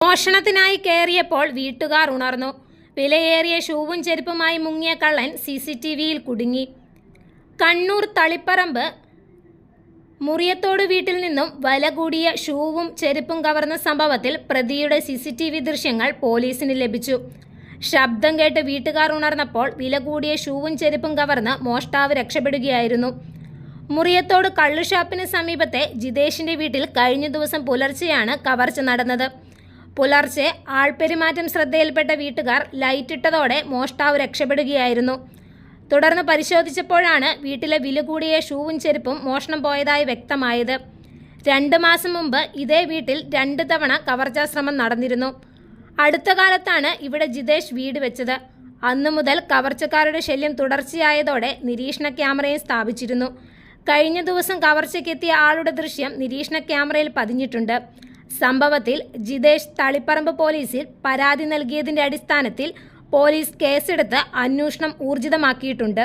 മോഷണത്തിനായി കയറിയപ്പോൾ വീട്ടുകാർ ഉണർന്നു. വിലയേറിയ ഷൂവും ചെരുപ്പുമായി മുങ്ങിയ കള്ളൻ CCTVയിൽ കുടുങ്ങി. കണ്ണൂർ തളിപ്പറമ്പ് മുറിയത്തോട് വീട്ടിൽ നിന്നും വില കൂടിയ ഷൂവും ചെരുപ്പും കവർന്ന സംഭവത്തിൽ പ്രതിയുടെ CCTV ദൃശ്യങ്ങൾ പോലീസിന് ലഭിച്ചു. ശബ്ദം കേട്ട് വീട്ടുകാർ ഉണർന്നപ്പോൾ വില കൂടിയ ഷൂവും ചെരുപ്പും കവർന്ന് മോഷ്ടാവ് രക്ഷപ്പെടുകയായിരുന്നു. മുറിയത്തോട് കള്ളുഷാപ്പിന് സമീപത്തെ ജിതേഷിന്റെ വീട്ടിൽ കഴിഞ്ഞ ദിവസം പുലർച്ചെയാണ് കവർച്ച നടന്നത്. പുലർച്ചെ ആൾപെരുമാറ്റം ശ്രദ്ധയിൽപ്പെട്ട വീട്ടുകാർ ലൈറ്റിട്ടതോടെ മോഷ്ടാവ് രക്ഷപ്പെടുകയായിരുന്നു. തുടർന്ന് പരിശോധിച്ചപ്പോഴാണ് വീട്ടിലെ വില കൂടിയ ഷൂവും ചെരുപ്പും മോഷണം പോയതായി വ്യക്തമായത്. 2 മാസം മുമ്പ് ഇതേ വീട്ടിൽ 2 തവണ കവർച്ചാ ശ്രമം നടന്നിരുന്നു. അടുത്ത കാലത്താണ് ഇവിടെ ജിതേഷ് വീട് വെച്ചത്. അന്നു മുതൽ കവർച്ചക്കാരുടെ ശല്യം തുടർച്ചയായതോടെ നിരീക്ഷണ ക്യാമറയും സ്ഥാപിച്ചിരുന്നു. കഴിഞ്ഞ ദിവസം കവർച്ചയ്ക്കെത്തിയ ആളുടെ ദൃശ്യം നിരീക്ഷണ ക്യാമറയിൽ പതിഞ്ഞിട്ടുണ്ട്. സംഭവത്തിൽ ജിതേഷ് തളിപ്പറമ്പ് പോലീസിൽ പരാതി നൽകിയതിന്റെ അടിസ്ഥാനത്തിൽ പോലീസ് കേസെടുത്ത് അന്വേഷണം ഊർജിതമാക്കിയിട്ടുണ്ട്.